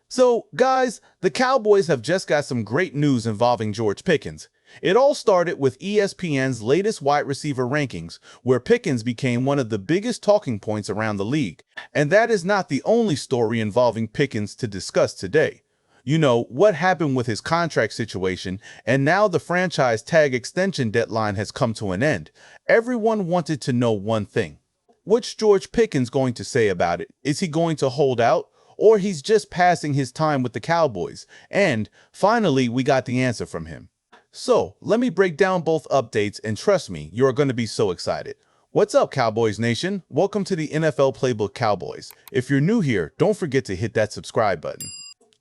So, guys, the Cowboys have just got some great news involving George Pickens. It all started with ESPN's latest wide receiver rankings, where Pickens became one of the biggest talking points around the league. And that is not the only story involving Pickens to discuss today. You know, what happened with his contract situation, and now the franchise tag extension deadline has come to an end. Everyone wanted to know one thing. What's George Pickens going to say about it? Is he going to hold out? Or he's just passing his time with the Cowboys? And finally, we got the answer from him. So, let me break down both updates, and trust me, you're going to be so excited. What's up, Cowboys Nation? Welcome to the NFL Playbook Cowboys. If you're new here, don't forget to hit that subscribe button.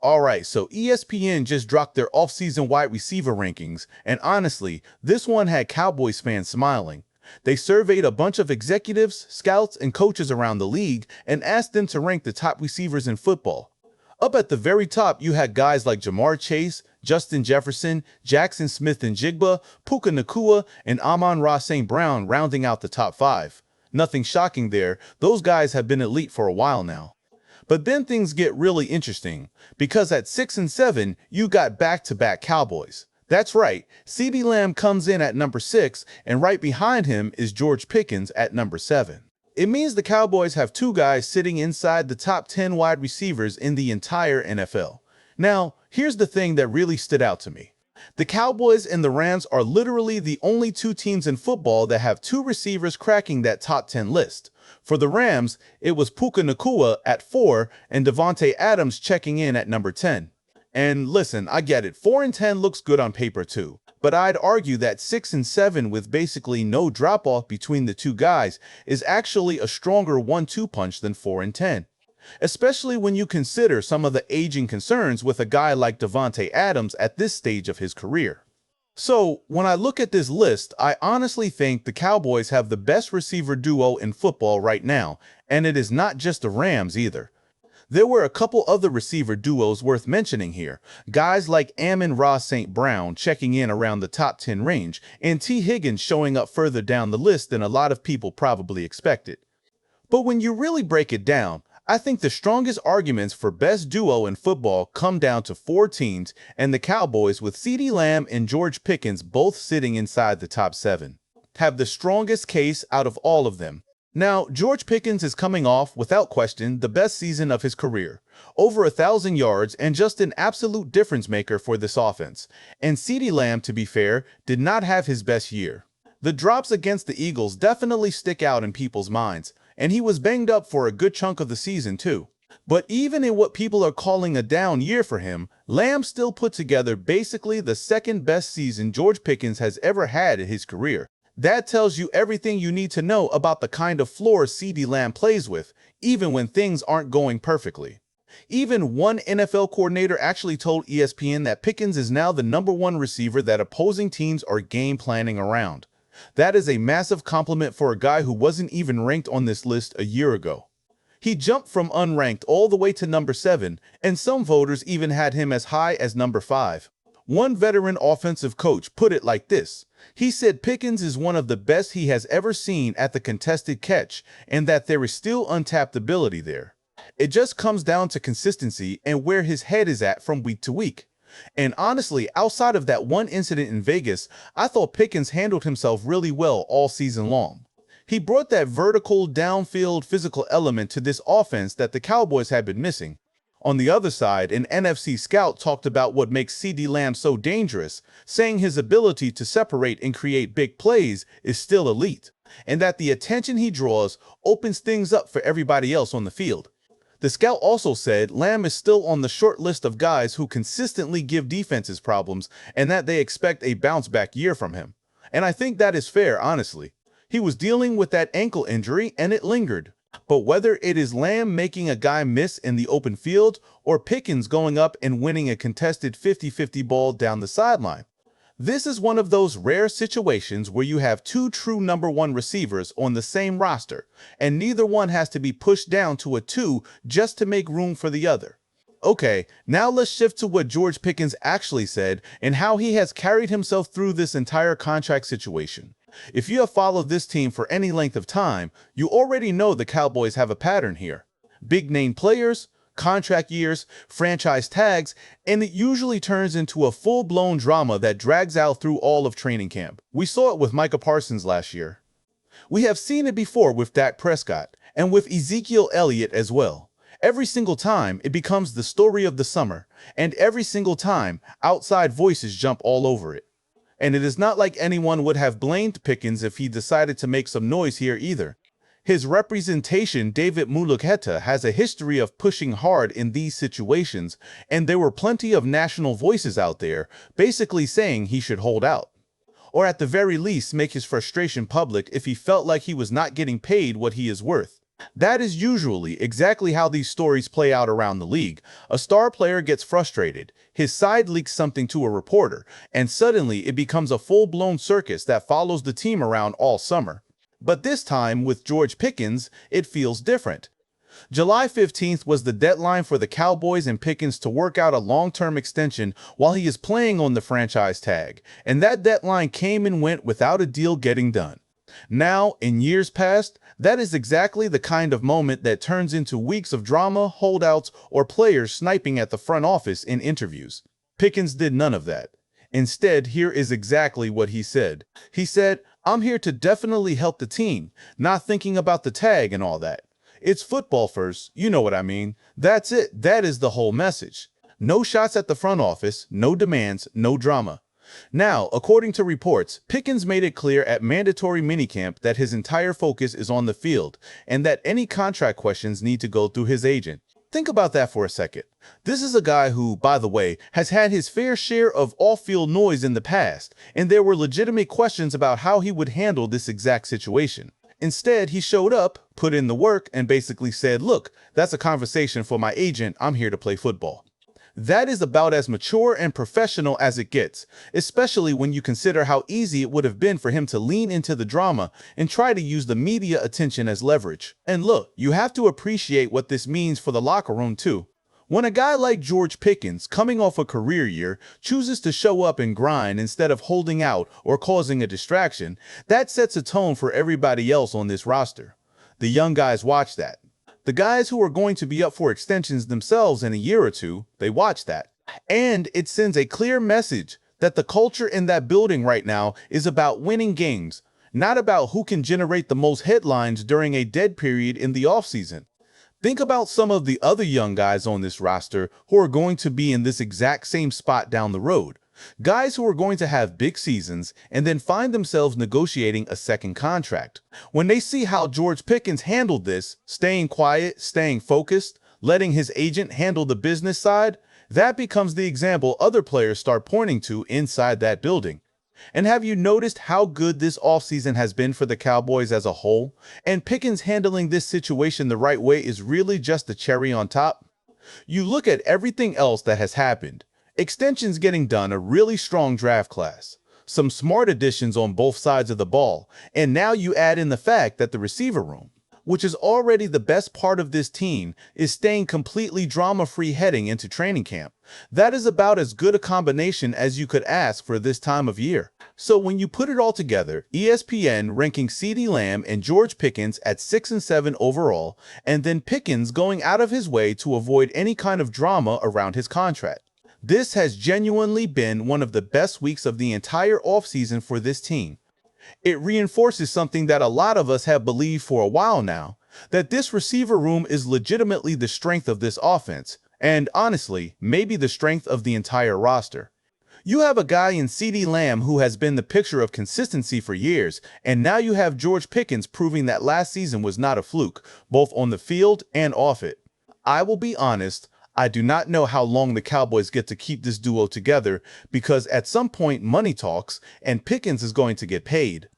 Alright, so ESPN just dropped their offseason wide receiver rankings, and honestly, this one had Cowboys fans smiling. They surveyed a bunch of executives, scouts, and coaches around the league and asked them to rank the top receivers in football. Up at the very top, you had guys like Jamar Chase, Justin Jefferson, Jackson Smith-Njigba, Puka Nacua, and Amon-Ra St. Brown rounding out the top 5. Nothing shocking there, those guys have been elite for a while now. But then things get really interesting, because at 6 and 7, you got back-to-back Cowboys. That's right, CeeDee Lamb comes in at number 6, and right behind him is George Pickens at number 7. It means the Cowboys have two guys sitting inside the top 10 wide receivers in the entire NFL. Now, here's the thing that really stood out to me. The Cowboys and the Rams are literally the only two teams in football that have two receivers cracking that top 10 list. For the Rams, it was Puka Nacua at 4 and Davante Adams checking in at number 10. And listen, I get it, 4 and 10 looks good on paper too, but I'd argue that 6 and 7 with basically no drop-off between the two guys is actually a stronger 1-2 punch than 4 and 10. Especially when you consider some of the aging concerns with a guy like Davante Adams at this stage of his career. So, when I look at this list, I honestly think the Cowboys have the best receiver duo in football right now, and it is not just the Rams either. There were a couple other receiver duos worth mentioning here, guys like Amon-Ra St. Brown checking in around the top 10 range, and T. Higgins showing up further down the list than a lot of people probably expected. But when you really break it down, I think the strongest arguments for best duo in football come down to 4 teams, and the Cowboys, with CeeDee Lamb and George Pickens both sitting inside the top 7, have the strongest case out of all of them. Now, George Pickens is coming off, without question, the best season of his career. Over 1,000 yards and just an absolute difference maker for this offense. And CeeDee Lamb, to be fair, did not have his best year. The drops against the Eagles definitely stick out in people's minds, and he was banged up for a good chunk of the season too. But even in what people are calling a down year for him, Lamb still put together basically the second best season George Pickens has ever had in his career. That tells you everything you need to know about the kind of floor CeeDee Lamb plays with, even when things aren't going perfectly. Even one NFL coordinator actually told ESPN that Pickens is now the #1 receiver that opposing teams are game planning around. That is a massive compliment for a guy who wasn't even ranked on this list a year ago. He jumped from unranked all the way to number 7, and some voters even had him as high as number 5. One veteran offensive coach put it like this. He said Pickens is one of the best he has ever seen at the contested catch, and that there is still untapped ability there. It just comes down to consistency and where his head is at from week to week. And honestly, outside of that one incident in Vegas, I thought Pickens handled himself really well all season long. He brought that vertical, downfield, physical element to this offense that the Cowboys had been missing. On the other side, an NFC scout talked about what makes CeeDee Lamb so dangerous, saying his ability to separate and create big plays is still elite, and that the attention he draws opens things up for everybody else on the field. The scout also said Lamb is still on the short list of guys who consistently give defenses problems and that they expect a bounce-back year from him. And I think that is fair, honestly. He was dealing with that ankle injury and it lingered. But whether it is Lamb making a guy miss in the open field or Pickens going up and winning a contested 50-50 ball down the sideline, this is one of those rare situations where you have two true #1 receivers on the same roster, and neither one has to be pushed down to a 2 just to make room for the other. Okay, now let's shift to what George Pickens actually said and how he has carried himself through this entire contract situation. If you have followed this team for any length of time, you already know the Cowboys have a pattern here. Big-name players, contract years, franchise tags, and it usually turns into a full-blown drama that drags out through all of training camp. We saw it with Micah Parsons last year. We have seen it before with Dak Prescott, and with Ezekiel Elliott as well. Every single time, it becomes the story of the summer, and every single time, outside voices jump all over it. And it is not like anyone would have blamed Pickens if he decided to make some noise here either. His representation, David Muluketa, has a history of pushing hard in these situations, and there were plenty of national voices out there basically saying he should hold out, or at the very least make his frustration public if he felt like he was not getting paid what he is worth. That is usually exactly how these stories play out around the league. A star player gets frustrated, his side leaks something to a reporter, and suddenly it becomes a full-blown circus that follows the team around all summer. But this time, with George Pickens, it feels different. July 15th was the deadline for the Cowboys and Pickens to work out a long-term extension while he is playing on the franchise tag, and that deadline came and went without a deal getting done. Now, in years past, that is exactly the kind of moment that turns into weeks of drama, holdouts, or players sniping at the front office in interviews. Pickens did none of that. Instead, here is exactly what he said. He said, "I'm here to definitely help the team, not thinking about the tag and all that. It's football first, you know what I mean. That's it. That is the whole message. No shots at the front office, no demands, no drama." Now, according to reports, Pickens made it clear at mandatory minicamp that his entire focus is on the field and that any contract questions need to go through his agent. Think about that for a second. This is a guy who, by the way, has had his fair share of off-field noise in the past, and there were legitimate questions about how he would handle this exact situation. Instead, he showed up, put in the work, and basically said, "Look, that's a conversation for my agent. I'm here to play football." That is about as mature and professional as it gets, especially when you consider how easy it would have been for him to lean into the drama and try to use the media attention as leverage. And look, you have to appreciate what this means for the locker room too. When a guy like George Pickens, coming off a career year, chooses to show up and grind instead of holding out or causing a distraction, that sets a tone for everybody else on this roster. The young guys watch that. The guys who are going to be up for extensions themselves in a year or two, they watch that. And it sends a clear message that the culture in that building right now is about winning games, not about who can generate the most headlines during a dead period in the offseason. Think about some of the other young guys on this roster who are going to be in this exact same spot down the road. Guys who are going to have big seasons and then find themselves negotiating a second contract. When they see how George Pickens handled this, staying quiet, staying focused, letting his agent handle the business side, that becomes the example other players start pointing to inside that building. And have you noticed how good this offseason has been for the Cowboys as a whole? And Pickens handling this situation the right way is really just the cherry on top. You look at everything else that has happened. Extensions getting done, a really strong draft class, some smart additions on both sides of the ball, and now you add in the fact that the receiver room, which is already the best part of this team, is staying completely drama-free heading into training camp. That is about as good a combination as you could ask for this time of year. So when you put it all together, ESPN ranking CeeDee Lamb and George Pickens at 6 and 7 overall, and then Pickens going out of his way to avoid any kind of drama around his contract. This has genuinely been one of the best weeks of the entire offseason for this team. It reinforces something that a lot of us have believed for a while now, that this receiver room is legitimately the strength of this offense, and honestly, maybe the strength of the entire roster. You have a guy in CeeDee Lamb who has been the picture of consistency for years, and now you have George Pickens proving that last season was not a fluke, both on the field and off it. I will be honest, I do not know how long the Cowboys get to keep this duo together because at some point money talks and Pickens is going to get paid.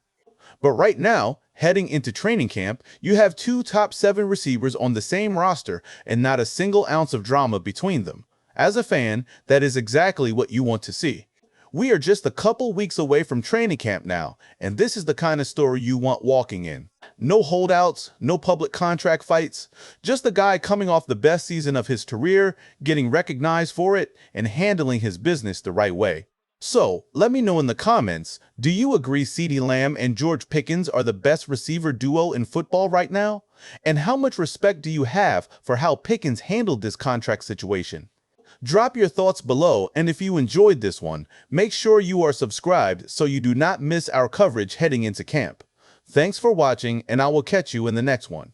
But right now, heading into training camp, you have two top 7 receivers on the same roster and not a single ounce of drama between them. As a fan, that is exactly what you want to see. We are just a couple weeks away from training camp now, and this is the kind of story you want walking in. No holdouts, no public contract fights, just a guy coming off the best season of his career, getting recognized for it, and handling his business the right way. So, let me know in the comments, do you agree CeeDee Lamb and George Pickens are the best receiver duo in football right now? And how much respect do you have for how Pickens handled this contract situation? Drop your thoughts below, and if you enjoyed this one, make sure you are subscribed so you do not miss our coverage heading into camp. Thanks for watching, and I will catch you in the next one.